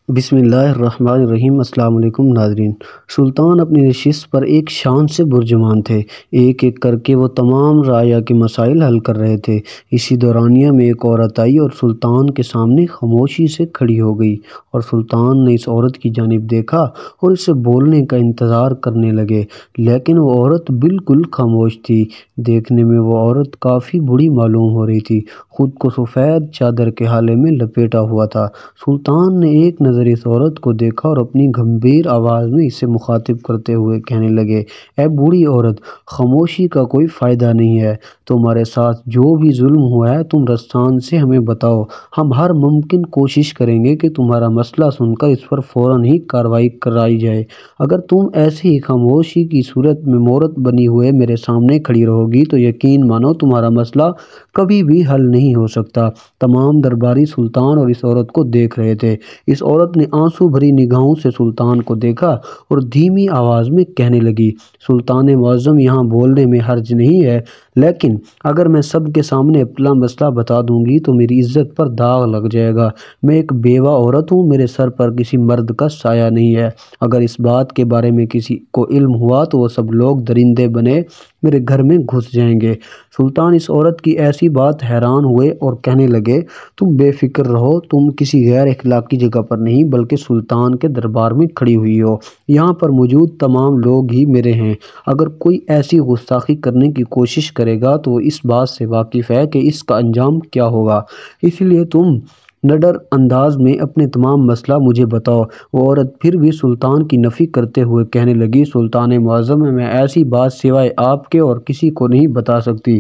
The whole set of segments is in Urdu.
بسم اللہ الرحمن الرحیم۔ السلام علیکم ناظرین۔ سلطان اپنی نشست پر ایک شان سے برجمان تھے۔ ایک ایک کر کے وہ تمام رعایا کے مسائل حل کر رہے تھے۔ اسی دورانیہ میں ایک عورت آئی اور سلطان کے سامنے خاموشی سے کھڑی ہو گئی، اور سلطان نے اس عورت کی جانب دیکھا اور اسے بولنے کا انتظار کرنے لگے، لیکن وہ عورت بالکل خاموش تھی۔ دیکھنے میں وہ عورت کافی بوڑھی معلوم ہو رہی تھی، خود کو سفید چادر کے ہالے میں لپیٹا ہوا تھا۔ سلطان نے ایک نظر اس عورت کو دیکھا اور اپنی گمبھیر آواز میں اسے مخاطب کرتے ہوئے کہنے لگے، اے بوڑھی عورت، خاموشی کا کوئی فائدہ نہیں ہے۔ تمہارے ساتھ جو بھی ظلم ہوا ہے تم رسان سے ہمیں بتاؤ، ہم ہر ممکن کوشش کریں گے کہ تمہارا مسئلہ سن کر اس پر فوراً ہی کارروائی کرائی جائے۔ اگر تم ایسے ہی خاموشی کی صورت میں مورت بنی ہوئے میرے سامنے کھڑی رہو گی تو یقین مانو تمہارا مسئلہ کبھی بھی حل نہیں ہو سکتا۔ تمام درباری سلطان اور اس عورت کو دیکھ رہے تھے۔ اس عورت نے آنسو بھری نگاہوں سے سلطان کو دیکھا اور دھیمی آواز میں کہنے لگی، سلطان معظم، یہاں بولنے میں حرج نہیں ہے، لیکن اگر میں سب کے سامنے اپنا مسئلہ بتا دوں گی تو میری عزت پر داغ لگ جائے گا۔ میں ایک بیوہ عورت ہوں، میرے سر پر کسی مرد کا سایہ نہیں ہے۔ اگر اس بات کے بارے میں کسی کو علم ہوا تو وہ سب لوگ درندے بنے میرے گھر میں گھس جائیں گے۔ سلطان اس عورت کی ایسی بات حیران ہوئے اور کہنے لگے، تم بے فکر رہو، تم کسی غیر اخلاقی جگہ پر نہیں بلکہ سلطان کے دربار میں کھڑی ہوئی ہو۔ یہاں پر موجود تمام لوگ ہی میرے ہیں۔ اگر کوئی ایسی گستاخی کرنے کی کوشش کرے گا تو وہ اس بات سے واقف ہے کہ اس کا انجام کیا ہوگا، اس لیے تم نڈر انداز میں اپنے تمام مسئلہ مجھے بتاؤ۔ وہ عورت پھر بھی سلطان کی نفی کرتے ہوئے کہنے لگی، سلطان معظم، میں ایسی بات سوائے آپ کے اور کسی کو نہیں بتا سکتی۔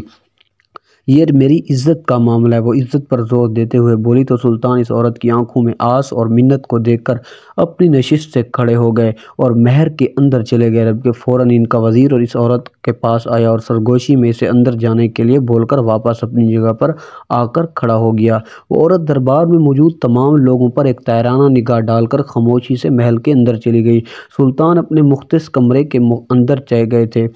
یہ میری عزت کا معاملہ ہے۔ وہ عزت پر زور دیتے ہوئے بولی تو سلطان اس عورت کی آنکھوں میں آس اور منت کو دیکھ کر اپنی نشست سے کھڑے ہو گئے اور محل کے اندر چلے گئے، جبکہ فوراً ان کا وزیر اور اس عورت کے پاس آیا اور سرگوشی میں اسے اندر جانے کے لیے بول کر واپس اپنی جگہ پر آ کر کھڑا ہو گیا۔ وہ عورت دربار میں موجود تمام لوگوں پر ایک طائرانہ نگاہ ڈال کر خاموشی سے محل کے اندر چلی گئی۔ سلطان اپنے مختص کمرے کے اندر چلے گئے تھے۔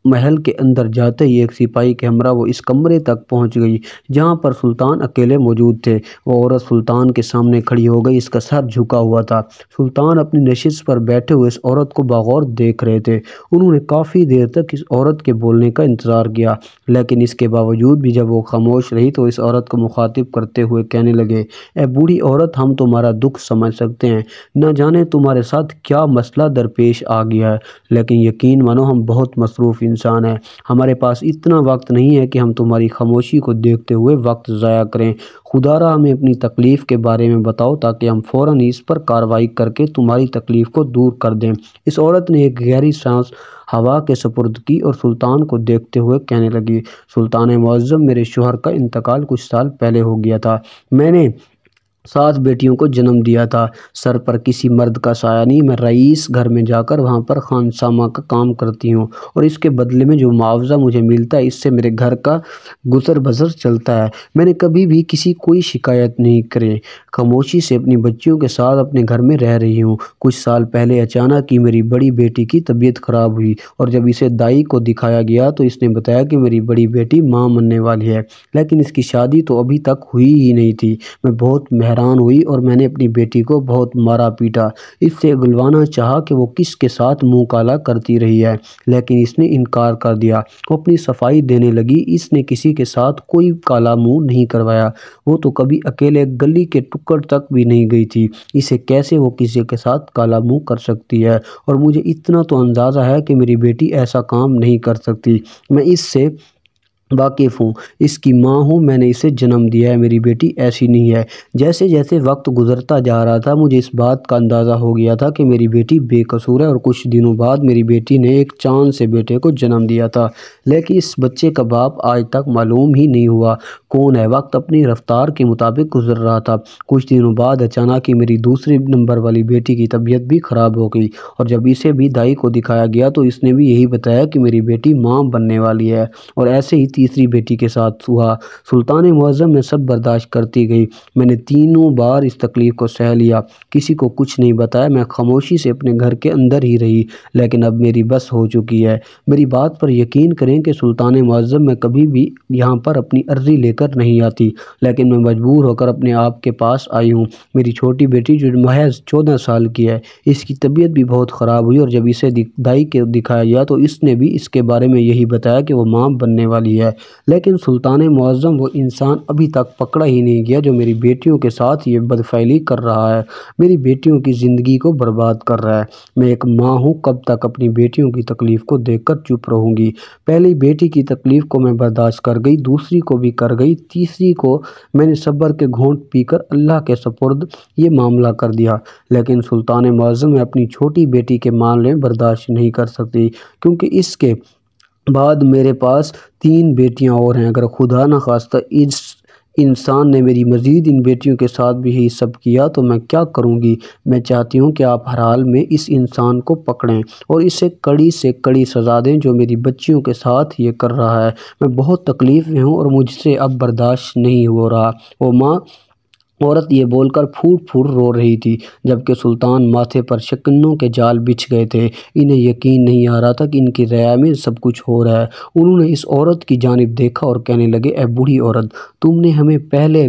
محل کے اندر جاتے ہی ایک سپاہی کے ہمراہ وہ اس کمرے تک پہنچ گئی جہاں پر سلطان اکیلے موجود تھے۔ وہ عورت سلطان کے سامنے کھڑی ہو گئی، اس کا سر جھکا ہوا تھا۔ سلطان اپنی نشست پر بیٹھے ہوئے اس عورت کو باغور دیکھ رہے تھے۔ انہوں نے کافی دیر تک اس عورت کے بولنے کا انتظار کیا، لیکن اس کے باوجود بھی جب وہ خاموش رہی تو اس عورت کو مخاطب کرتے ہوئے کہنے لگے، اے بوڑھی عورت، ہم تمہارا دکھ سمجھ سکتے ہیں۔ نہ جانے تمہارے ساتھ کیا مسئلہ درپیش آ گیا ہے، لیکن یقین مانو ہم بہت مصروف انسان ہیں۔ ہمارے پاس اتنا وقت نہیں ہے کہ ہم تمہاری خاموشی کو دیکھتے ہوئے وقت ضائع کریں۔ خدا را ہمیں اپنی تکلیف کے بارے میں بتاؤ تاکہ ہم فوراً اس پر کارروائی کر کے تمہاری تکلیف کو دور کر دیں۔ اس عورت نے ایک گہری سانس ہوا کے سپرد کی اور سلطان کو دیکھتے ہوئے کہنے لگی، سلطان معظم، میرے شوہر کا انتقال کچھ سال پہلے ہو گیا تھا۔ میں نے 7 بیٹیوں کو جنم دیا تھا۔ سر پر کسی مرد کا سایہ نہیں۔ میں رئیس گھر میں جا کر وہاں پر خانسامہ کا کام کرتی ہوں اور اس کے بدلے میں جو معاوضہ مجھے ملتا ہے اس سے میرے گھر کا گزر بسر چلتا ہے۔ میں نے کبھی بھی کسی کوئی شکایت نہیں کرے، خاموشی سے اپنی بچیوں کے ساتھ اپنے گھر میں رہ رہی ہوں۔ کچھ سال پہلے اچانک ہی میری بڑی بیٹی کی طبیعت خراب ہوئی اور جب اسے دائی کو دکھایا گیا تو اس نے بتایا کہ میری بڑی بیٹی ماں بننے والی ہے، لیکن اس کی شادی تو ابھی تک ہوئی ہی نہیں تھی۔ میں بہت حیران ہوئی اور میں نے اپنی بیٹی کو بہت مارا پیٹا، اس سے اگلوانا چاہا کہ وہ کس کے ساتھ منہ کالا کرتی رہی ہے، لیکن اس نے انکار کر دیا۔ وہ اپنی صفائی دینے لگی، اس نے کسی کے ساتھ کوئی کالا منہ نہیں کروایا۔ وہ تو کبھی اکیلے گلی کے ٹکڑ تک بھی نہیں گئی تھی، اسے کیسے وہ کسی کے ساتھ کالا منہ کر سکتی ہے؟ اور مجھے اتنا تو اندازہ ہے کہ میری بیٹی ایسا کام نہیں کر سکتی۔ میں اس سے واقف ہوں، اس کی ماں ہوں، میں نے اسے جنم دیا ہے، میری بیٹی ایسی نہیں ہے۔ جیسے جیسے وقت گزرتا جا رہا تھا مجھے اس بات کا اندازہ ہو گیا تھا کہ میری بیٹی بے قصور ہے، اور کچھ دنوں بعد میری بیٹی نے ایک چاند سے بیٹے کو جنم دیا تھا، لیکن اس بچے کا باپ آج تک معلوم ہی نہیں ہوا کون ہے۔ وقت اپنی رفتار کے مطابق گزر رہا تھا۔ کچھ دنوں بعد اچانک ہی میری دوسری نمبر والی بیٹی کی طبیعت بھی خراب ہو گئی اور جب اسے بھی دائی کو دکھایا گیا تو اس نے بھی یہی بتایا کہ میری بیٹی ماں بننے والی ہے، اور ایسے ہی تیسری بیٹی کے ساتھ ہوا۔ سلطان معظم میں سب برداشت کرتی گئی، میں نے تینوں بار اس تکلیف کو سہ لیا، کسی کو کچھ نہیں بتایا، میں خاموشی سے اپنے گھر کے اندر ہی رہی، لیکن اب میری بس ہو چکی ہے۔ میری بات پر یقین کریں کہ سلطان معظم میں کبھی بھی یہاں پر اپنی عرضی لے کر نہیں آتی، لیکن میں مجبور ہو کر اپنے آپ کے پاس آئی ہوں۔ میری چھوٹی بیٹی جو محض 14 سال کی ہے، اس کی طبیعت بھی بہت خراب ہوئی، اور جب اسے دائی کے دکھایا گیا تو اس نے بھی اس کے بارے میں یہی بتایا کہ وہ ماں بننے والی ہے، لیکن سلطان معظم وہ انسان ابھی تک پکڑا ہی نہیں گیا جو میری بیٹیوں کے ساتھ یہ بدفعلی کر رہا ہے، میری بیٹیوں کی زندگی کو برباد کر رہا ہے۔ میں ایک ماں ہوں، کب تک اپنی بیٹیوں کی تکلیف کو دیکھ کر چپ رہوں گی؟ پہلی بیٹی کی تکلیف کو میں برداشت کر گئی، دوسری کو بھی کر گئی، تیسری کو میں نے صبر کے گھونٹ پی کر اللہ کے سپرد یہ معاملہ کر دیا، لیکن سلطان معظم میں اپنی چھوٹی بیٹی کے معاملے میں برداشت نہیں کر سکتی، کیونکہ اس کے بعد میرے پاس 3 بیٹیاں اور ہیں۔ اگر خدا نخواستہ اس انسان نے میری مزید ان بیٹیوں کے ساتھ بھی یہی سب کیا تو میں کیا کروں گی؟ میں چاہتی ہوں کہ آپ ہر حال میں اس انسان کو پکڑیں اور اسے کڑی سے کڑی سزا دیں جو میری بچیوں کے ساتھ یہ کر رہا ہے۔ میں بہت تکلیف میں ہوں اور مجھ سے اب برداشت نہیں ہو رہا۔ وہ ماں عورت یہ بول کر پھوٹ پھوٹ رو رہی تھی، جبکہ سلطان ماتھے پر شکنوں کے جال بچھ گئے تھے۔ انہیں یقین نہیں آ رہا تھا کہ ان کی رعایا میں سب کچھ ہو رہا ہے۔ انہوں نے اس عورت کی جانب دیکھا اور کہنے لگے، اے بوڑھی عورت، تم نے ہمیں پہلے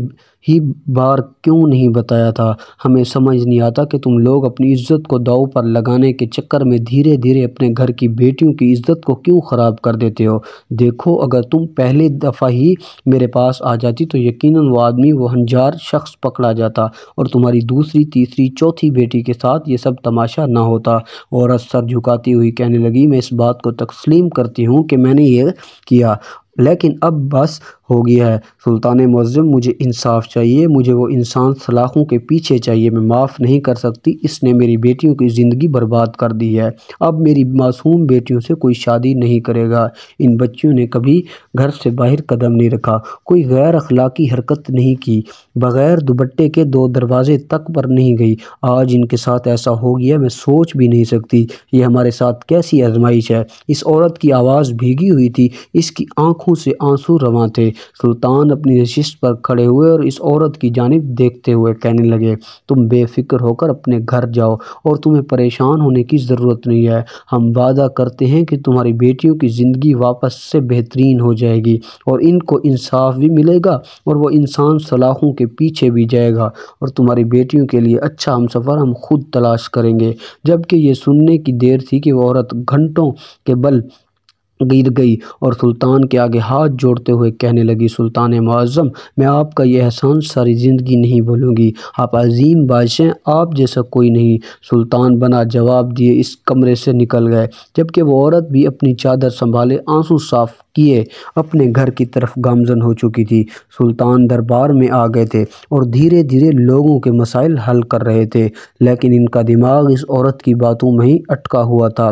ہی بار کیوں نہیں بتایا تھا؟ ہمیں سمجھ نہیں آتا کہ تم لوگ اپنی عزت کو داؤ پر لگانے کے چکر میں دھیرے دھیرے اپنے گھر کی بیٹیوں کی عزت کو کیوں خراب کر دیتے ہو۔ دیکھو، اگر تم پہلی دفعہ ہی میرے پاس آ جاتی تو یقیناً وہ آدمی، وہ ہنجار شخص پکڑا جاتا اور تمہاری دوسری، تیسری، چوتھی بیٹی کے ساتھ یہ سب تماشا نہ ہوتا۔ عورت سر جھکاتی ہوئی کہنے لگی، میں اس بات کو تسلیم کرتی ہوں کہ میں نے یہ کیا، لیکن اب بس ہو گیا ہے۔ سلطان معظم، مجھے انصاف چاہیے، مجھے وہ انسان سلاخوں کے پیچھے چاہیے، میں معاف نہیں کر سکتی، اس نے میری بیٹیوں کی زندگی برباد کر دی ہے۔ اب میری معصوم بیٹیوں سے کوئی شادی نہیں کرے گا۔ ان بچیوں نے کبھی گھر سے باہر قدم نہیں رکھا، کوئی غیر اخلاقی حرکت نہیں کی، بغیر دوپٹے کے 2 دروازے تک پر نہیں گئی۔ آج ان کے ساتھ ایسا ہو گیا، میں سوچ بھی نہیں سکتی، یہ ہمارے ساتھ کیسی آزمائش ہے۔ اس عورت کی آواز بھیگی ہوئی تھی، اس کی آنکھوں سے آنسو رواں تھے۔ سلطان اپنی نشست پر کھڑے ہوئے اور اس عورت کی جانب دیکھتے ہوئے کہنے لگے، تم بے فکر ہو کر اپنے گھر جاؤ اور تمہیں پریشان ہونے کی ضرورت نہیں ہے۔ ہم وعدہ کرتے ہیں کہ تمہاری بیٹیوں کی زندگی واپس سے بہترین ہو جائے گی اور ان کو انصاف بھی ملے گا اور وہ انسان سلاخوں کے پیچھے بھی جائے گا اور تمہاری بیٹیوں کے لیے اچھا ہمسفر ہم خود تلاش کریں گے۔ جبکہ یہ سننے کی دیر تھی کہ وہ عورت گھنٹوں کے بل گر گئی اور سلطان کے آگے ہاتھ جوڑتے ہوئے کہنے لگی، سلطان معظم، میں آپ کا یہ احسان ساری زندگی نہیں بھولوں گی، آپ عظیم بادشاہ ہیں، آپ جیسا کوئی نہیں۔ سلطان بنا جواب دیے اس کمرے سے نکل گئے، جبکہ وہ عورت بھی اپنی چادر سنبھالے آنسو صاف کیے اپنے گھر کی طرف گامزن ہو چکی تھی۔ سلطان دربار میں آ گئے تھے اور دھیرے دھیرے لوگوں کے مسائل حل کر رہے تھے، لیکن ان کا دماغ اس عورت کی باتوں میں ہی اٹکا ہوا تھا۔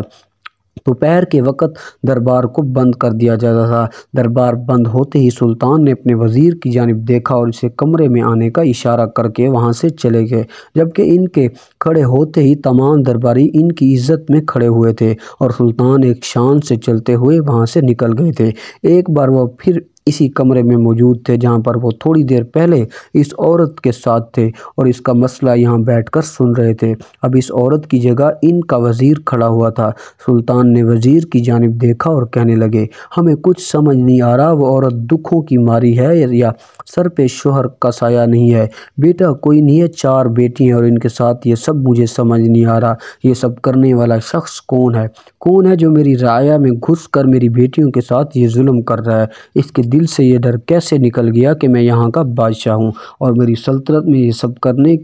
دوپہر کے وقت دربار کو بند کر دیا جاتا تھا۔ دربار بند ہوتے ہی سلطان نے اپنے وزیر کی جانب دیکھا اور اسے کمرے میں آنے کا اشارہ کر کے وہاں سے چلے گئے، جبکہ ان کے کھڑے ہوتے ہی تمام درباری ان کی عزت میں کھڑے ہوئے تھے اور سلطان ایک شان سے چلتے ہوئے وہاں سے نکل گئے تھے۔ ایک بار وہ پھر اسی کمرے میں موجود تھے جہاں پر وہ تھوڑی دیر پہلے اس عورت کے ساتھ تھے اور اس کا مسئلہ یہاں بیٹھ کر سن رہے تھے۔ اب اس عورت کی جگہ ان کا وزیر کھڑا ہوا تھا۔ سلطان نے وزیر کی جانب دیکھا اور کہنے لگے، ہمیں کچھ سمجھ نہیں آ رہا، وہ عورت دکھوں کی ماری ہے یا سر پہ شوہر کا سایہ نہیں ہے؟ بیٹا کوئی نہیں ہے، 4 بیٹی ہیں اور ان کے ساتھ یہ سب، مجھے سمجھ نہیں آ رہا یہ سب کرنے والا شخص کون ہے؟ کون ہے جو میری رعایا میں گھس کر میری بیٹیوں کے ساتھ یہ ظلم کر رہا ہے؟ اس کے دل سے یہ ڈر کیسے نکل گیا کہ میں یہاں کا بادشاہ ہوں اور میری سلطنت میں یہ سب کرنے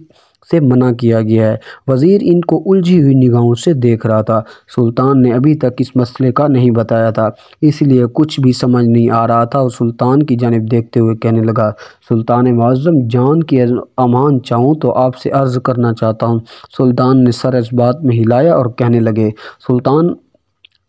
سے منع کیا گیا ہے؟ وزیر ان کو الجھی ہوئی نگاہوں سے دیکھ رہا تھا۔ سلطان نے ابھی تک اس مسئلے کا نہیں بتایا تھا، اس لیے کچھ بھی سمجھ نہیں آ رہا تھا اور سلطان کی جانب دیکھتے ہوئے کہنے لگا، سلطان معظم، جان کی امان چاہوں تو آپ سے عرض کرنا چاہتا ہوں۔ سلطان نے سر اس بات میں ہلایا اور کہنے لگے، سلطان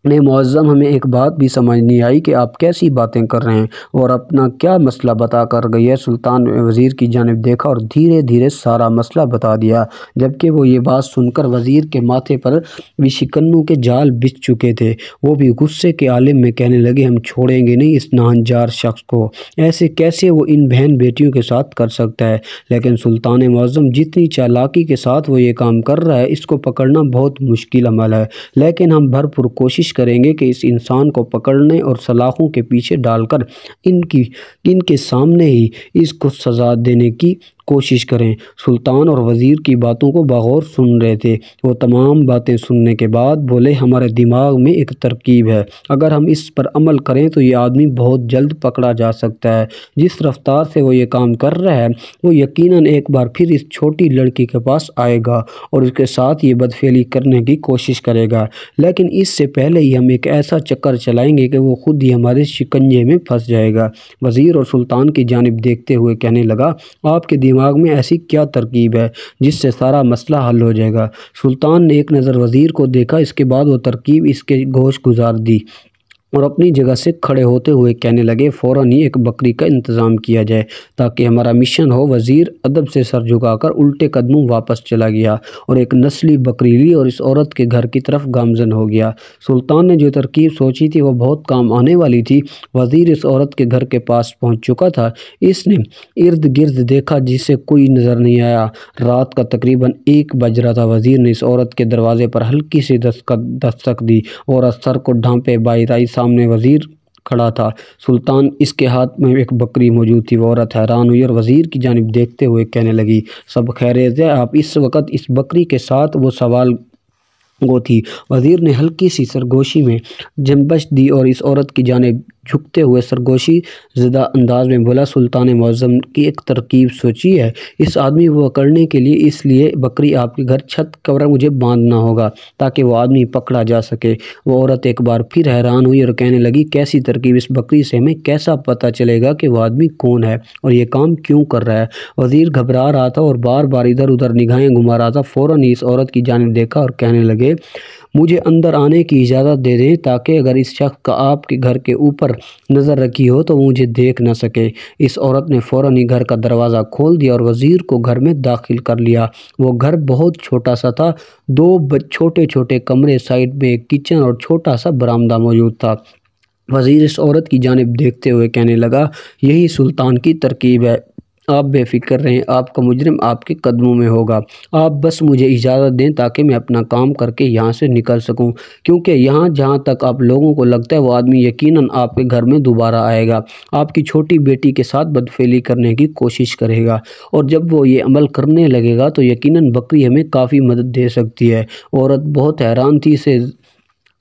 نے معظم ہمیں ایک بات بھی سمجھ نہیں آئی کہ آپ کیسی باتیں کر رہے ہیں اور اپنا کیا مسئلہ بتا کر گئی ہے۔ سلطان نے وزیر کی جانب دیکھا اور دھیرے دھیرے سارا مسئلہ بتا دیا۔ جبکہ وہ یہ بات سن کر وزیر کے ماتھے پر بھی شکنوں کے جال بچھ چکے تھے۔ وہ بھی غصے کے عالم میں کہنے لگے، ہم چھوڑیں گے نہیں اس ناہنجار شخص کو، ایسے کیسے وہ ان بہن بیٹیوں کے ساتھ کر سکتا ہے۔ لیکن سلطان معظم جتنی چالاکی کے ساتھ وہ یہ کام کر رہا ہے، اس کو پکڑنا بہت مشکل عمل ہے، لیکن ہم بھرپور کوشش کریں گے کہ اس انسان کو پکڑنے اور سلاخوں کے پیچھے ڈال کر ان کے سامنے ہی اس کو سزا دینے کی کوشش کریں۔ سلطان اور وزیر کی باتوں کو بغور سن رہے تھے۔ وہ تمام باتیں سننے کے بعد بولے، ہمارے دماغ میں ایک ترکیب ہے، اگر ہم اس پر عمل کریں تو یہ آدمی بہت جلد پکڑا جا سکتا ہے۔ جس رفتار سے وہ یہ کام کر رہا ہے، وہ یقیناً ایک بار پھر اس چھوٹی لڑکی کے پاس آئے گا اور اس کے ساتھ یہ بدفعلی کرنے کی کوشش کرے گا، لیکن اس سے پہلے ہی ہم ایک ایسا چکر چلائیں گے کہ وہ خود ہی ہمارے شکنجے میں پھنس جائے گا۔ وزیر اور سلطان کی جانب دیکھتے ہوئے کہنے لگا، آپ کے دماغ میں ایسی کیا ترکیب ہے جس سے سارا مسئلہ حل ہو جائے گا؟ سلطان نے ایک نظر وزیر کو دیکھا، اس کے بعد وہ ترکیب اس کے گوش گزار دی اور اپنی جگہ سے کھڑے ہوتے ہوئے کہنے لگے، فوراً ہی ایک بکری کا انتظام کیا جائے تاکہ ہمارا مشن ہو۔ وزیر ادب سے سر جھکا کر الٹے قدموں واپس چلا گیا اور ایک نسلی بکری لی اور اس عورت کے گھر کی طرف گامزن ہو گیا۔ سلطان نے جو ترکیب سوچی تھی وہ بہت کام آنے والی تھی۔ وزیر اس عورت کے گھر کے پاس پہنچ چکا تھا۔ اس نے ارد گرد دیکھا جسے کوئی نظر نہیں آیا۔ رات کا تقریباً 1 بج رہا تھا۔ وزیر نے اس عورت کے دروازے پر ہلکی سی دستک دی اور سر کو ڈھانپے باہر آئی۔ سامنے وزیر کھڑا تھا، سلطان، اس کے ہاتھ میں ایک بکری موجود تھی۔ وہ عورت حیران ہوئی اور وزیر کی جانب دیکھتے ہوئے کہنے لگی، سب خیریت ہے؟ آپ اس وقت اس بکری کے ساتھ وہ سوال گو تھی۔ وزیر نے ہلکی سی سرگوشی میں جنبش دی اور اس عورت کی جانب جھکتے ہوئے سرگوشی زدہ انداز میں بولا، سلطان معظم کی ایک ترکیب سوچی ہے اس آدمی کو پکڑنے کے لیے، اس لیے بکری آپ کے گھر چھت پر مجھے باندھنا ہوگا تاکہ وہ آدمی پکڑا جا سکے۔ وہ عورت ایک بار پھر حیران ہوئی اور کہنے لگی، کیسی ترکیب؟ اس بکری سے ہمیں کیسا پتہ چلے گا کہ وہ آدمی کون ہے اور یہ کام کیوں کر رہا ہے؟ وزیر گھبرا رہا تھا اور بار بار ادھر ادھر نگاہیں گھما رہا تھا۔ فوراً ہی اس عورت کی جانب دیکھا اور کہنے لگے، مجھے اندر آنے کی اجازت دے دیں تاکہ اگر اس شخص کا آپ کے گھر کے اوپر نظر رکھی ہو تو وہ مجھے دیکھ نہ سکے۔ اس عورت نے فوراً ہی گھر کا دروازہ کھول دیا اور وزیر کو گھر میں داخل کر لیا۔ وہ گھر بہت چھوٹا سا تھا، 2 چھوٹے چھوٹے کمرے، سائڈ میں ایک کچن اور چھوٹا سا برآمدہ موجود تھا۔ وزیر اس عورت کی جانب دیکھتے ہوئے کہنے لگا، یہی سلطان کی ترکیب ہے، آپ بے فکر رہیں، آپ کا مجرم آپ کے قدموں میں ہوگا۔ آپ بس مجھے اجازت دیں تاکہ میں اپنا کام کر کے یہاں سے نکل سکوں، کیونکہ یہاں جہاں تک آپ لوگوں کو لگتا ہے وہ آدمی یقیناً آپ کے گھر میں دوبارہ آئے گا، آپ کی چھوٹی بیٹی کے ساتھ بدفعلی کرنے کی کوشش کرے گا، اور جب وہ یہ عمل کرنے لگے گا تو یقیناً بکری ہمیں کافی مدد دے سکتی ہے۔ عورت بہت حیران تھی، اسے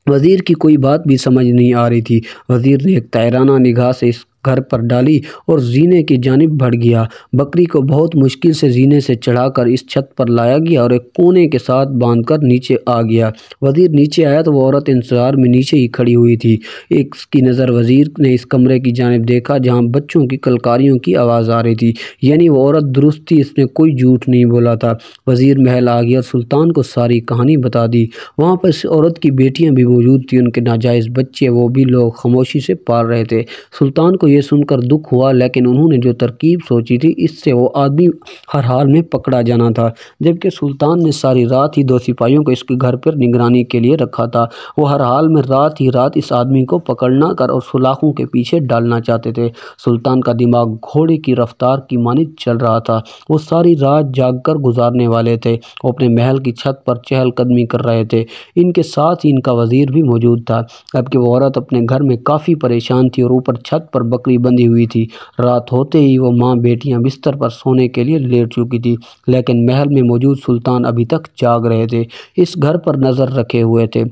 وزیر کی کوئی بات بھی سمجھ نہیں آ رہی تھی۔ وزیر نے ایک تائرانہ نگاہ سے اس گھر پر ڈالی اور زینے کی جانب بڑھ گیا۔ بکری کو بہت مشکل سے زینے سے چڑھا کر اس چھت پر لایا گیا اور ایک کونے کے ساتھ باندھ کر نیچے آ گیا۔ وزیر نیچے آیا تو وہ عورت انتظار میں نیچے ہی کھڑی ہوئی تھی۔ اس کی نظر وزیر نے اس کمرے کی جانب دیکھا جہاں بچوں کی کلکاریوں کی آواز آ رہی تھی، یعنی وہ عورت درست تھی، اس نے کوئی جھوٹ نہیں بولا تھا۔ وزیر محل آ گیا اور سلطان کو ساری کہانی بتا دی۔ وہاں پر اس عورت کی بیٹیاں بھی موجود تھیں، ان کے ناجائز بچے، وہ بھی لوگ خاموشی سے پال رہے تھے۔ سلطان کو یہ سن کر دکھ ہوا، لیکن انہوں نے جو ترکیب سوچی تھی اس سے وہ آدمی ہر حال میں پکڑا جانا تھا۔ جبکہ سلطان نے ساری رات ہی 2 سپاہیوں کو اس کے گھر پر نگرانی کے لیے رکھا تھا، وہ ہر حال میں رات ہی رات اس آدمی کو پکڑنا کر اور سلاخوں کے پیچھے ڈالنا چاہتے تھے۔ سلطان کا دماغ گھوڑے کی رفتار کی مانند چل رہا تھا، وہ ساری رات جاگ کر گزارنے والے تھے۔ وہ اپنے محل کی چھت پر چہل قدمی کر رہے تھے، ان کے ساتھ ہی ان کا وزیر بھی موجود تھا، جبکہ وہ عورت اپنے گھر میں کافی پریشان تھی اور اوپر چھت پر بکری بندھی ہوئی تھی۔ رات ہوتے ہی وہ ماں بیٹیاں بستر پر سونے کے لیے لیٹ چکی تھی، لیکن محل میں موجود سلطان ابھی تک جاگ رہے تھے، اس گھر پر نظر رکھے ہوئے تھے۔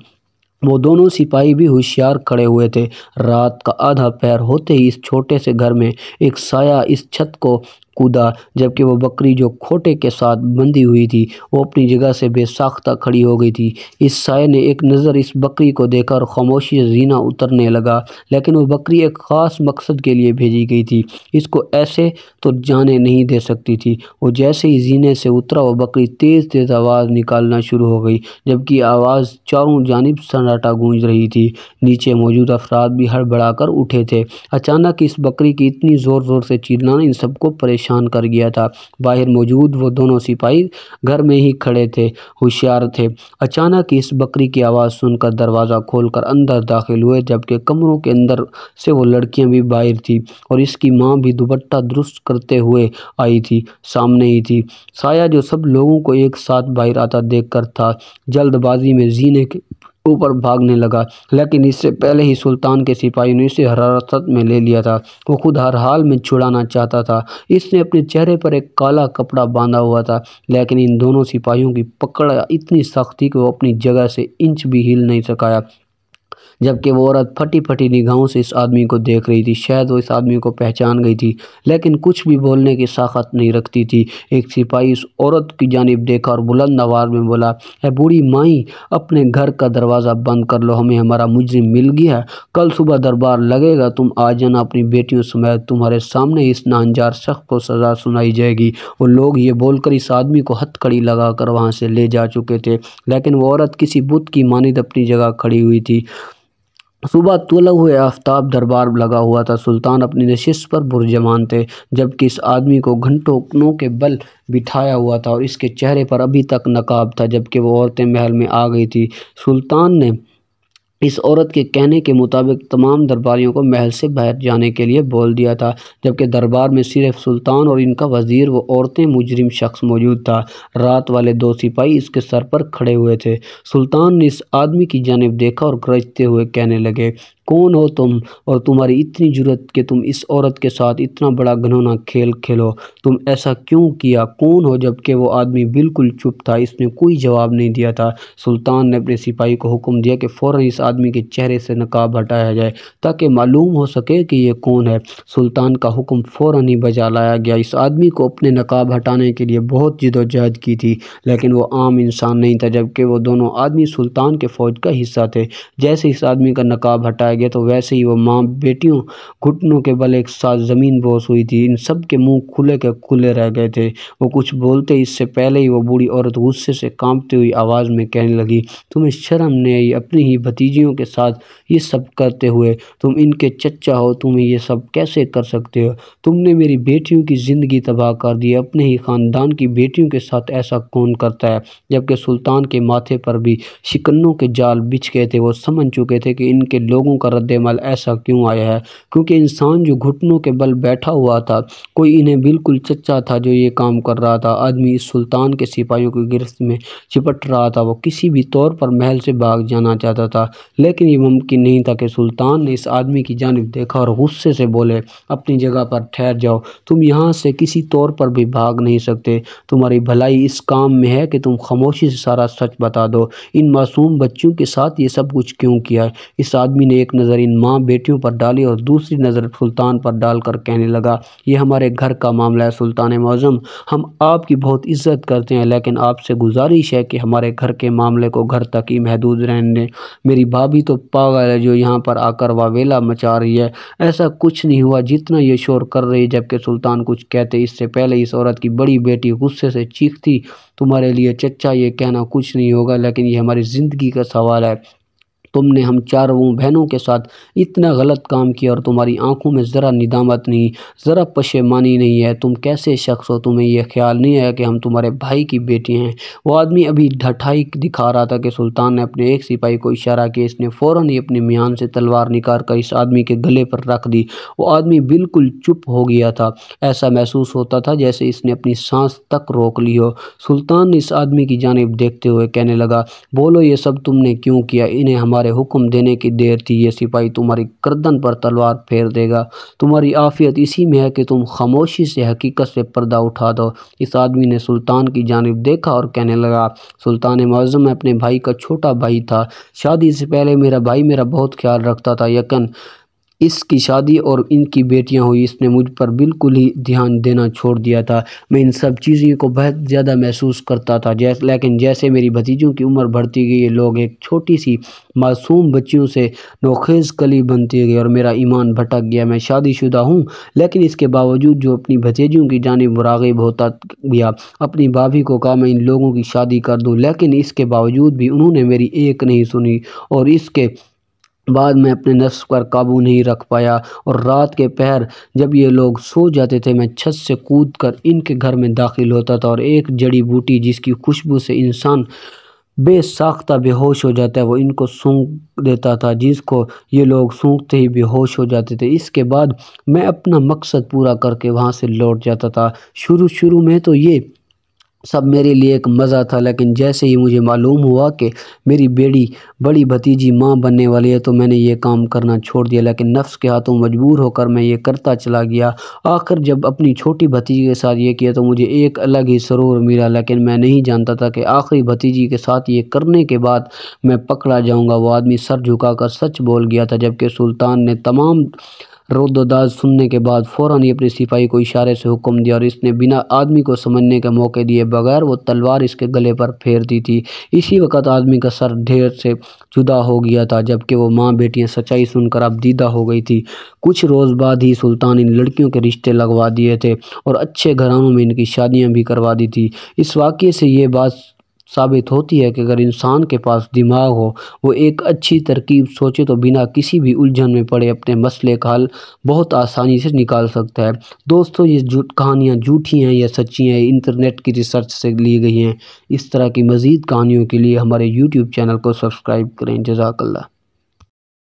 وہ دونوں سپاہی بھی ہوشیار کھڑے ہوئے تھے۔ رات کا آدھا پہر ہوتے ہی اس چھوٹے سے گھر میں ایک سایہ اس چھت کو کودا، جبکہ وہ بکری جو کھوٹے کے ساتھ بندھی ہوئی تھی وہ اپنی جگہ سے بے ساختہ کھڑی ہو گئی تھی۔ اس سائے نے ایک نظر اس بکری کو دیکھا اور خاموشی سے زینہ اترنے لگا، لیکن وہ بکری ایک خاص مقصد کے لیے بھیجی گئی تھی، اس کو ایسے تو جانے نہیں دے سکتی تھی۔ وہ جیسے ہی زینے سے اترا وہ بکری تیز تیز آواز نکالنا شروع ہو گئی، جبکہ آواز چاروں جانب سناٹا گونج رہی تھی۔ نیچے موجود افراد بھی ہڑبڑا کر اٹھے تھے۔ اچانک اس بکری کی اتنی زور زور سے چیخنا ان سب کو پریشان کر گیا تھا۔ باہر موجود وہ دونوں سپاہی گھر میں ہی کھڑے تھے، ہوشیار تھے۔ اچانک اس بکری کی آواز سن کر دروازہ کھول کر اندر داخل ہوئے، جبکہ کمروں کے اندر سے وہ لڑکیاں بھی باہر تھیں اور اس کی ماں بھی دوپٹہ درست کرتے ہوئے آئی تھی، سامنے ہی تھی۔ سایہ جو سب لوگوں کو ایک ساتھ باہر آتا دیکھ کر تھا، جلد بازی میں زینے کے اوپر بھاگنے لگا، لیکن اس سے پہلے ہی سلطان کے سپاہیوں نے اسے حراست میں لے لیا تھا۔ وہ خود ہر حال میں چھڑانا چاہتا تھا۔ اس نے اپنے چہرے پر ایک کالا کپڑا باندھا ہوا تھا، لیکن ان دونوں سپاہیوں کی پکڑ اتنی سخت تھی کہ وہ اپنی جگہ سے انچ بھی ہل نہیں سکا، جبکہ وہ عورت پھٹی پھٹی نگاہوں سے اس آدمی کو دیکھ رہی تھی۔ شاید وہ اس آدمی کو پہچان گئی تھی، لیکن کچھ بھی بولنے کی ساخت نہیں رکھتی تھی۔ ایک سپاہی اس عورت کی جانب دیکھا اور بلند آواز میں بولا، اے بوڑھی مائی، اپنے گھر کا دروازہ بند کر لو، ہمیں ہمارا مجرم مل گیا ہے۔ کل صبح دربار لگے گا، تم آ جانا، اپنی بیٹیوں سمیت تمہارے سامنے اس ناہنجار شخص کو سزا سنائی جائے گی۔ وہ لوگ یہ بول کر اس آدمی کو ہتھکڑی لگا کر وہاں سے لے جا چکے تھے، لیکن وہ عورت کسی بت کی مانند اپنی جگہ کھڑی ہوئی تھی۔ صبح طلوع ہوئے آفتاب، دربار لگا ہوا تھا۔ سلطان اپنی نشست پر پرجمان تھے، جبکہ اس آدمی کو گھنٹوں کے بل بٹھایا ہوا تھا اور اس کے چہرے پر ابھی تک نقاب تھا، جبکہ وہ عورتیں محل میں آ گئی تھیں۔ سلطان نے اس عورت کے کہنے کے مطابق تمام درباریوں کو محل سے باہر جانے کے لیے بول دیا تھا، جبکہ دربار میں صرف سلطان اور ان کا وزیر، وہ عورتیں، مجرم شخص موجود تھا۔ رات والے دو سپاہی اس کے سر پر کھڑے ہوئے تھے۔ سلطان نے اس آدمی کی جانب دیکھا اور گرجتے ہوئے کہنے لگے، کون ہو تم اور تمہاری اتنی جرأت کہ تم اس عورت کے ساتھ اتنا بڑا گھناؤنا کھیل کھیلو؟ تم ایسا کیوں کیا؟ کون ہو؟ جبکہ وہ آدمی بالکل چپ تھا، اس نے کوئی جواب نہیں دیا تھا۔ سلطان نے اپنے سپاہی کو حکم دیا کہ فوراً اس آدمی کے چہرے سے نقاب ہٹایا جائے تاکہ معلوم ہو سکے کہ یہ کون ہے۔ سلطان کا حکم فوراً ہی بجا لایا گیا۔ اس آدمی کو اپنے نقاب ہٹانے کے لیے بہت جد و جہد کی تھی، لیکن وہ عام انسان نہیں تھا، جبکہ وہ دونوں آدمی سلطان کے فوج کا حصہ تھے۔ جیسے اس آدمی کا نقاب ہٹایا گیا تو ویسے ہی وہ ماں بیٹیوں گھٹنوں کے بل ایک ساتھ زمین بوس ہوئی تھی۔ ان سب کے منہ کھلے کے کھلے رہ گئے تھے۔ وہ کچھ بولتے اس سے پہلے ہی وہ بوڑھی عورت غصے سے کانپتی ہوئی آواز میں کہنے لگی، تمہیں شرم نہیں آئی اپنی ہی بھتیجیوں کے ساتھ یہ سب کرتے ہوئے؟ تم ان کے چچا ہو، تمہیں یہ سب کیسے کر سکتے ہو؟ تم نے میری بیٹیوں کی زندگی تباہ کر دی، اپنے ہی خاندان کی بیٹیوں کے ساتھ ایسا کون کرتا ہے؟ جبکہ سلطان کے ماتھے پر بھی شکنوں کے جال بچھ گئے تھے۔ وہ سمجھ چکے تھے کہ ان کے لوگوں کا رد عمل ایسا کیوں آیا ہے، کیونکہ انسان جو گھٹنوں کے بل بیٹھا ہوا تھا کوئی انہیں بالکل چچا تھا جو یہ کام کر رہا تھا۔ آدمی اس سلطان کے سپاہیوں کی گرفت میں چپٹ رہا تھا۔ وہ کسی بھی طور پر محل سے بھاگ جانا چاہتا تھا، لیکن یہ ممکن نہیں تھا کہ سلطان نے اس آدمی کی جانب دیکھا اور غصے سے بولے، اپنی جگہ پر ٹھہر جاؤ، تم یہاں سے کسی طور پر بھی بھاگ نہیں سکتے۔ تمہاری بھلائی اس کام میں ہے کہ تم خاموشی سے سارا سچ بتا دو۔ ان معصوم بچوں کے ساتھ یہ سب کچھ کیوں کیا ہے؟ اس آدمی نے ایک نظر ان ماں بیٹیوں پر ڈالی اور دوسری نظر سلطان پر ڈال کر کہنے لگا، یہ ہمارے گھر کا معاملہ ہے سلطان معظم، ہم آپ کی بہت عزت کرتے ہیں، لیکن آپ سے گزارش ہے کہ ہمارے گھر کے معاملے کو گھر تک ہی محدود رہنے دیں۔ میری بھابھی تو پاگل ہے جو یہاں پر آ کر واویلا مچا رہی ہے، ایسا کچھ نہیں ہوا جتنا یہ شور کر رہی ہے۔ جبکہ سلطان کچھ کہتے اس سے پہلے اس عورت کی بڑی بیٹی غصے سے چیختی، تمہارے لیے چچا یہ کہنا کچھ نہیں ہوگا، لیکن یہ ہماری زندگی کا سوال ہے۔ تم نے ہم چاروں بہنوں کے ساتھ اتنا غلط کام کیا اور تمہاری آنکھوں میں ذرا ندامت نہیں، ذرا پشیمانی نہیں ہے؟ تم کیسے شخص ہو؟ تمہیں یہ خیال نہیں آیا کہ ہم تمہارے بھائی کی بیٹی ہیں؟ وہ آدمی ابھی ڈھٹائی دکھا رہا تھا کہ سلطان نے اپنے ایک سپاہی کو اشارہ کیا۔ اس نے فوراً ہی اپنی میان سے تلوار نکال کر اس آدمی کے گلے پر رکھ دی۔ وہ آدمی بالکل چپ ہو گیا تھا، ایسا محسوس ہوتا تھا جیسے اس نے اپنی سانس تک روک لی ہو۔ سلطان نے اس آدمی کی جانب دیکھتے ہوئے کہنے لگا، بولو یہ سب تم نے کیوں کیا؟ انہیں ہمارے حکم دینے کی دیر تھی، یہ سپاہی تمہاری گردن پر تلوار پھیر دے گا۔ تمہاری عافیت اسی میں ہے کہ تم خاموشی سے حقیقت سے پردہ اٹھا دو۔ اس آدمی نے سلطان کی جانب دیکھا اور کہنے لگا، سلطان معظم، میں اپنے بھائی کا چھوٹا بھائی تھا، شادی سے پہلے میرا بھائی میرا بہت خیال رکھتا تھا، یقین اس کی شادی اور ان کی بیٹیاں ہوئی، اس نے مجھ پر بالکل ہی دھیان دینا چھوڑ دیا تھا۔ میں ان سب چیزوں کو بہت زیادہ محسوس کرتا تھا، لیکن جیسے میری بھتیجوں کی عمر بڑھتی گئی، یہ لوگ ایک چھوٹی سی معصوم بچیوں سے نوخیز کلی بنتی گئی اور میرا ایمان بھٹک گیا۔ میں شادی شدہ ہوں، لیکن اس کے باوجود جو اپنی بھتیجوں کی جانب راغب ہوتا گیا۔ اپنی بھابھی کو کہا میں ان لوگوں کی شادی کر دوں، لیکن اس کے باوجود بھی انہوں نے میری ایک نہیں سنی، اور اس کے بعد میں اپنے نفس پر قابو نہیں رکھ پایا، اور رات کے پہر جب یہ لوگ سو جاتے تھے، میں چھت سے کود کر ان کے گھر میں داخل ہوتا تھا، اور ایک جڑی بوٹی جس کی خوشبو سے انسان بے ساختہ بے ہوش ہو جاتا ہے، وہ ان کو سونگھ دیتا تھا، جس کو یہ لوگ سونگھتے ہی بے ہوش ہو جاتے تھے۔ اس کے بعد میں اپنا مقصد پورا کر کے وہاں سے لوٹ جاتا تھا۔ شروع میں تو یہ سب میرے لیے ایک مزہ تھا، لیکن جیسے ہی مجھے معلوم ہوا کہ میری بڑی بھتیجی ماں بننے والی ہے، تو میں نے یہ کام کرنا چھوڑ دیا، لیکن نفس کے ہاتھوں مجبور ہو کر میں یہ کرتا چلا گیا۔ آخر جب اپنی چھوٹی بھتیجی کے ساتھ یہ کیا تو مجھے ایک الگ ہی سرور ملا، لیکن میں نہیں جانتا تھا کہ آخری بھتیجی کے ساتھ یہ کرنے کے بعد میں پکڑا جاؤں گا۔ وہ آدمی سر جھکا کر سچ بول گیا تھا، جبکہ سلطان نے تمام رد و داد سننے کے بعد فوراً ہی اپنے سپاہی کو اشارے سے حکم دیا، اور اس نے بنا آدمی کو سمجھنے کا موقع دیے بغیر وہ تلوار اس کے گلے پر پھیر دی تھی۔ اسی وقت آدمی کا سر ڈھیر سے جدا ہو گیا تھا، جبکہ وہ ماں بیٹیاں سچائی سن کر اب دیدہ ہو گئی تھی۔ کچھ روز بعد ہی سلطان ان لڑکیوں کے رشتے لگوا دیے تھے، اور اچھے گھرانوں میں ان کی شادیاں بھی کروا دی تھی۔ اس واقعے سے یہ بات ثابت ہوتی ہے کہ اگر انسان کے پاس دماغ ہو، وہ ایک اچھی ترکیب سوچے تو بنا کسی بھی الجھن میں پڑے اپنے مسئلے کا حل بہت آسانی سے نکال سکتا ہے۔ دوستو، یہ کہانیاں جھوٹی ہیں یا سچی ہیں، انٹرنیٹ کی ریسرچ سے لی گئی ہیں۔ اس طرح کی مزید کہانیوں کے لیے ہمارے YouTube چینل کو سبسکرائب کریں۔ جزاک اللہ۔